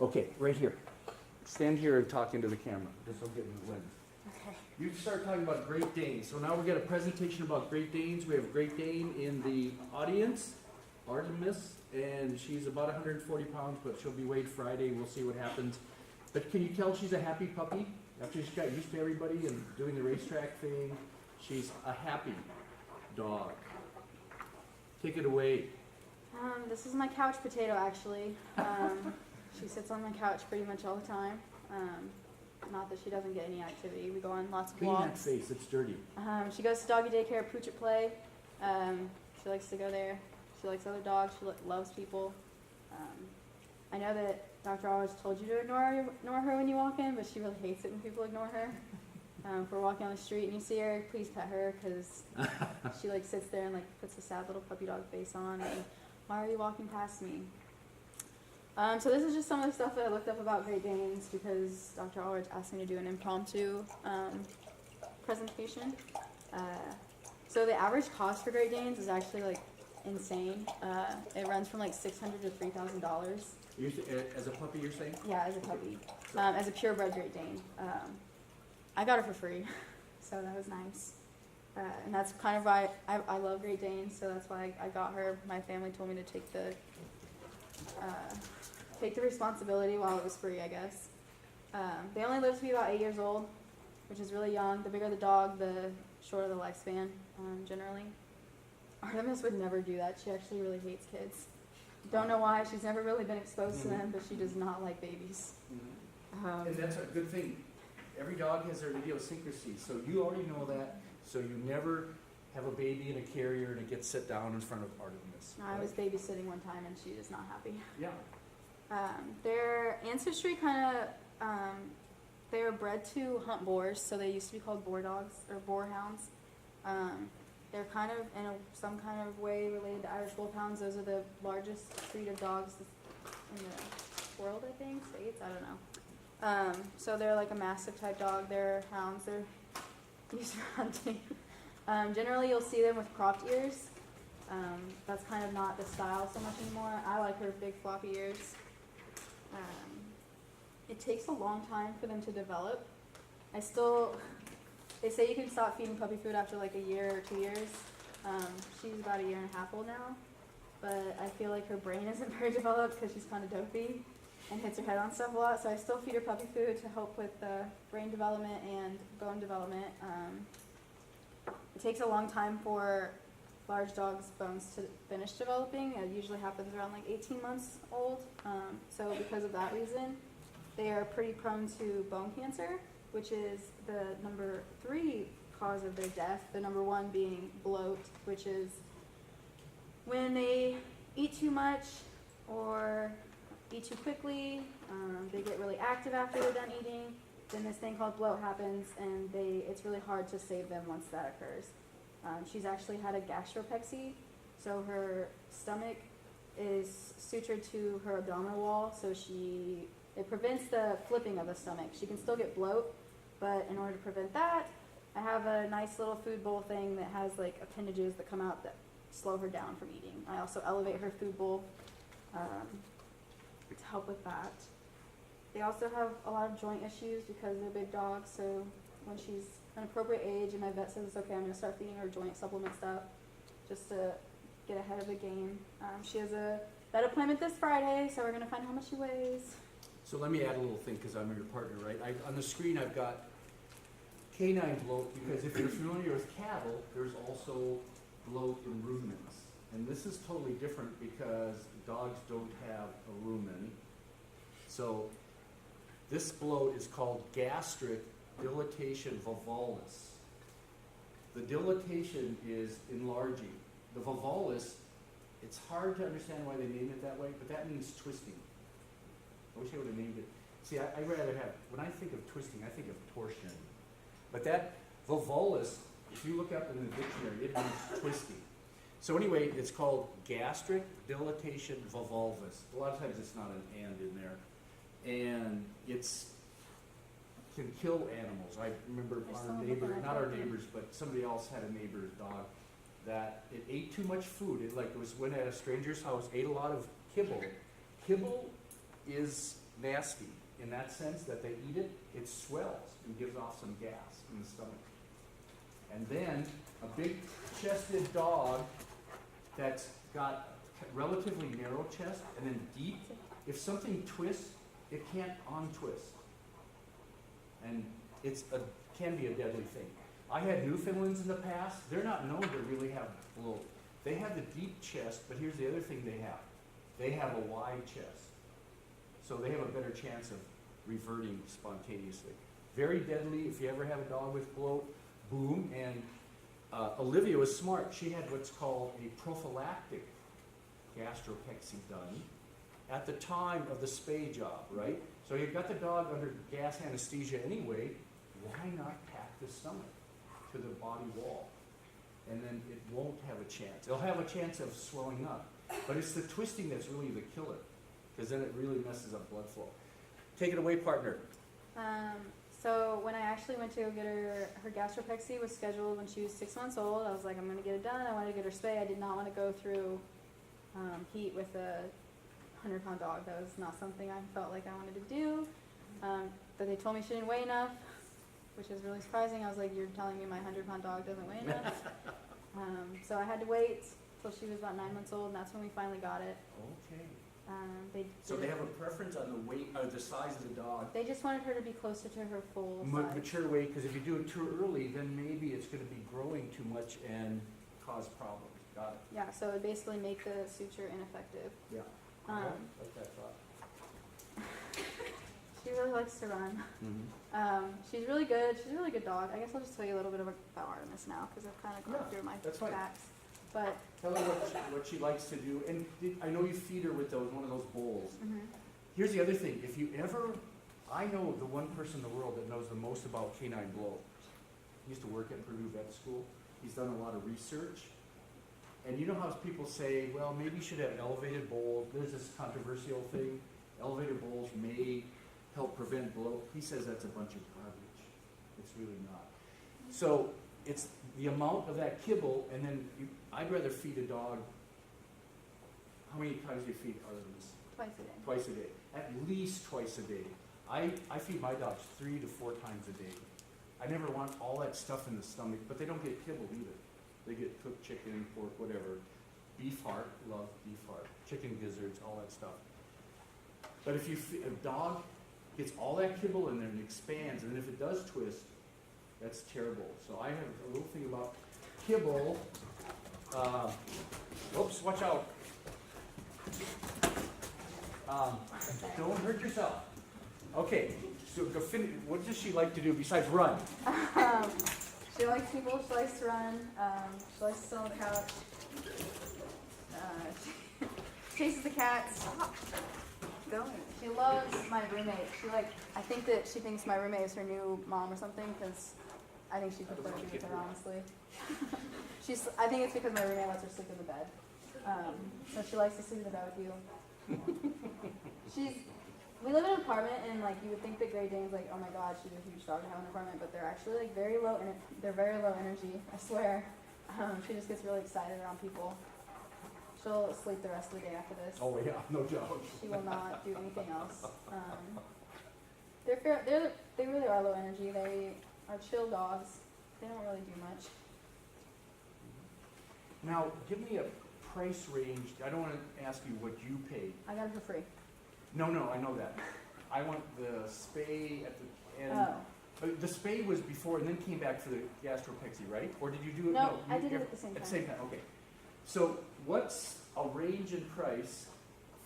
Okay, right here. Stand here and talk into the camera. This will get in the lens. Okay. You start talking about Great Danes. So now we got a presentation about Great Danes. We have Great Dane in the audience, Artemis, and she's about 140 pounds, but she'll be weighed Friday. We'll see what happens. But can you tell she's a happy puppy? After she got used to everybody and doing the racetrack thing, she's a happy dog. Take it away. This is my couch potato, actually. She sits on my couch pretty much all the time. Not that she doesn't get any activity. We go on lots of Clean that walks. face, it's dirty. She goes to doggy daycare, Pooch at Play. She likes to go there. She likes other dogs. She loves people. I know that Dr. always told you to ignore her when you walk in, but she really hates it when people ignore her. If we're walking on the street and you see her, please pet her, because she sits there and puts a sad little puppy dog face on. And why are you walking past me? So this is just some of the stuff that I looked up about Great Danes, because Dr. Ulrich asked me to do an impromptu presentation. So the average cost for Great Danes is actually insane. It runs from $600 to $3,000. As a puppy, you're saying? Yeah, as a puppy. As a purebred Great Dane. I got her for free, so that was nice. And that's kind of why I love Great Danes, so that's why I got her. My family told me to take the responsibility while it was free, I guess. They only live to be about 8 years old, which is really young. The bigger the dog, the shorter the lifespan, generally. Artemis would never do that. She actually really hates kids. Don't know why. She's never really been exposed to them, but she does not like babies. Mm-hmm. And that's a good thing. Every dog has their idiosyncrasy, so you already know that. So you never have a baby in a carrier and it gets set down in front of Artemis. I was babysitting one time and she is not happy. Yeah. Their ancestry they were bred to hunt boars, so they used to be called boar dogs or boar hounds. They're kind of in some kind of way related to Irish wolfhounds. Those are the largest breed of dogs in the world, I think. States, I don't know. So they're a mastiff type dog. They're hounds. They're used for hunting. Generally, you'll see them with cropped ears. That's kind of not the style so much anymore. I like her big floppy ears. It takes a long time for them to develop. They say you can stop feeding puppy food after a year or 2 years. She's about a year and a half old now, but I feel like her brain isn't very developed because she's kind of dopey and hits her head on stuff a lot. So I still feed her puppy food to help with brain development and bone development. It takes a long time for large dogs' bones to finish developing. It usually happens around 18 months old. So because of that reason, they are pretty prone to bone cancer, which is the number 3 cause of their death. The number 1 being bloat, which is when they eat too much or eat too quickly. They get really active after they're done eating. Then this thing called bloat happens, and it's really hard to save them once that occurs. She's actually had a gastropexy, so her stomach is sutured to her abdominal wall, so it prevents the flipping of the stomach. She can still get bloat, but in order to prevent that, I have a nice little food bowl thing that has appendages that come out that slow her down from eating. I also elevate her food bowl to help with that. They also have a lot of joint issues because they're big dogs, so when she's an appropriate age and my vet says it's okay, I'm going to start feeding her joint supplement stuff just to get ahead of the game. She has a vet appointment this Friday, so we're going to find out how much she weighs. So let me add a little thing, because I'm your partner, right? On the screen I've got canine bloat, because if you're familiar with cattle, there's also bloat in ruminants. And this is totally different because dogs don't have a rumen. So this bloat is called gastric dilatation volvulus. The dilatation is enlarging. The volvulus, it's hard to understand why they named it that way, but that means twisting. I wish I would have named it. See, I'd rather have, when I think of twisting, I think of torsion. But that volvulus, if you look up in the dictionary, it means twisting. So anyway, it's called gastric dilatation volvulus. A lot of times it's not an and in there. And can kill animals. I remember our neighbor, not our neighbors, but somebody else had a neighbor's dog that it ate too much food. It went at a stranger's house, ate a lot of kibble. Kibble is nasty in that sense that they eat it, it swells and gives off some gas in the stomach. And then a big chested dog that's got a relatively narrow chest and then deep, if something twists, it can't untwist. And can be a deadly thing. I had Newfoundlands in the past. They're not known to really have bloat. They have the deep chest, but here's the other thing they have. They have a wide chest. So they have a better chance of reverting spontaneously. Very deadly if you ever have a dog with bloat, boom. And Olivia was smart. She had what's called a prophylactic gastropexy done at the time of the spay job, right? So you've got the dog under gas anesthesia anyway. Why not pack the stomach to the body wall? And then it won't have a chance. It'll have a chance of swelling up. But it's the twisting that's really the killer, because then it really messes up blood flow. Take it away, partner. So when I actually went to go get her gastropexy was scheduled when she was 6 months old. I was like, I'm going to get it done. I wanted to get her spay. I did not want to go through heat with a 100-pound dog. That was not something I felt like I wanted to do. But they told me she didn't weigh enough, which is really surprising. I was like, you're telling me my 100-pound dog doesn't weigh enough? So I had to wait till she was about 9 months old, and that's when we finally got it. Okay. So they have a preference on the weight or the size of the dog? They just wanted her to be closer to her full size. Mature weight, because if you do it too early, then maybe it's going to be growing too much and cause problems. Got it. Yeah, so it would basically make the suture ineffective. Yeah. Like that thought. She really likes to run. Mm-hmm. She's really good. She's a really good dog. I guess I'll just tell you a little bit about Artemis now, because I've kind of gone Yeah, through my that's fine. facts. But Tell her what she likes to do. And I know you feed her with one of those bowls. mhm. Here's the other thing. If you ever, I know the one person in the world that knows the most about canine bloat. He used to work at Purdue Vet School. He's done a lot of research. And you know how people say, well, maybe you should have elevated bowls. There's this controversial thing. Elevated bowls may help prevent bloat. He says that's a bunch of garbage. It's really not. So it's the amount of that kibble, and then I'd rather feed a dog. How many times do you feed Artemis? Twice a day. Twice a day. At least twice a day. I feed my dogs 3 to 4 times a day. I never want all that stuff in the stomach, but they don't get kibble either. They get cooked chicken, pork, whatever. Beef heart, love beef heart. Chicken gizzards, all that stuff. But if a dog gets all that kibble in there and expands, and if it does twist, that's terrible. So I have a little thing about kibble. Oops, watch out. Don't hurt yourself. Okay, so go finish. What does she like to do besides run? She likes people. She likes to run. She likes to sit on the couch. She chases the cats. Don't. She loves my roommate. I think that she thinks my roommate is her new mom or something, because I think she'd prefer to be with her, honestly. I think it's because my roommate lets her sleep in the bed. So she likes to sleep in the bed with you. We live in an apartment, and you would think that Great Dane's oh my god, she's a huge dog to have in an apartment, but they're actually very low, they're very low energy, I swear. She just gets really excited around people. She'll sleep the rest of the day after this. Oh yeah, no doubt. She will not do anything else. They really are low energy. They are chill dogs. They don't really do much. Now, give me a price range. I don't want to ask you what you paid. I got it for free. No, I know that. I want the spay at the end. Oh. The spay was before and then came back for the gastropexy, right? Or did you do it? No, I did it at the same time. At the same time, okay. So what's a range in price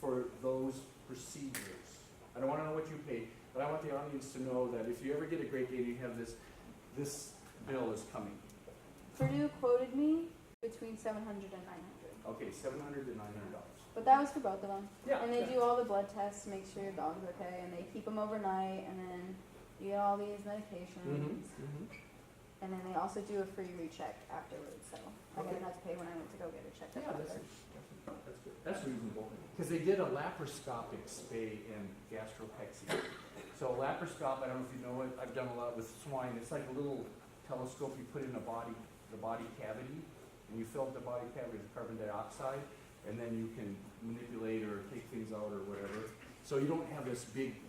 for those procedures? I don't want to know what you paid, but I want the audience to know that if you ever get a Great Dane, you have this bill is coming. Purdue quoted me between $700 and $900. Okay, $700 to $900. But that was for both of them. Yeah. And they do all the blood tests to make sure your dog's okay, and they keep them overnight, and then you get all these medications. And then they also do a free recheck afterwards, so I didn't have to pay when I went to go get it checked out. That's good. That's reasonable. Because they did a laparoscopic spay and gastropexy. So a laparoscope, I don't know if you know it, I've done a lot with swine. It's like a little telescope you put in the body cavity, and you fill up the body cavity with carbon dioxide, and then you can manipulate or take things out or whatever. So you don't have this big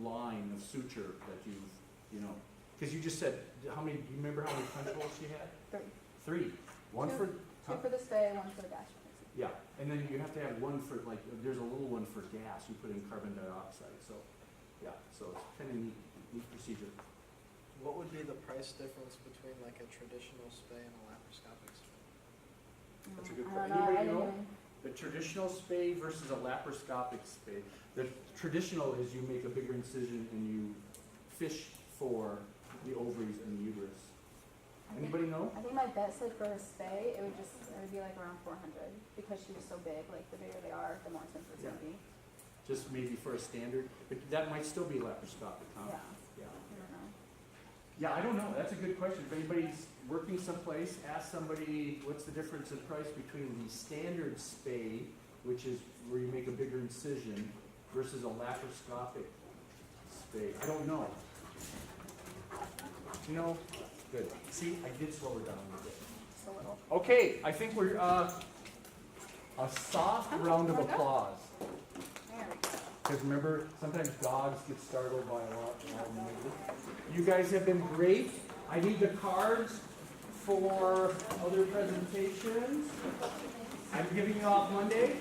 line of suture that you know, because you just said, how many, do you remember how many punch holes she had? 3. 3. One for, 2 for the spay, 1 for the gastric. yeah, and then you have to have one for, like, there's a little one for gas, you put in carbon dioxide, so, yeah, so it's kind of neat procedure. What would be the price difference between like a traditional spay and a laparoscopic spay? That's a good I question. don't know. Anybody I didn't know? even- The traditional spay versus a laparoscopic spay. The traditional is you make a bigger incision and you fish for the ovaries and the uterus. I think- Anybody know? I think my bet said for a spay, it would be like around 400 because she was so big. Like the bigger they are, the more expensive it's gonna be. Just maybe for a standard, but that might still be laparoscopic, huh? Yeah. Yeah. I don't know. Yeah, I don't know. That's a good question. If anybody's working someplace, ask somebody what's the difference in price between the standard spay, which is where you make a bigger incision, versus a laparoscopic spay. I don't know. You know, good. See, I did slow her down a little bit. Just a little. Okay, I think we're a soft round of Wanna go? applause. There we go. Because remember, sometimes dogs get startled by a lot. You guys have been great. I need the cards for other presentations. I'm giving you off Monday.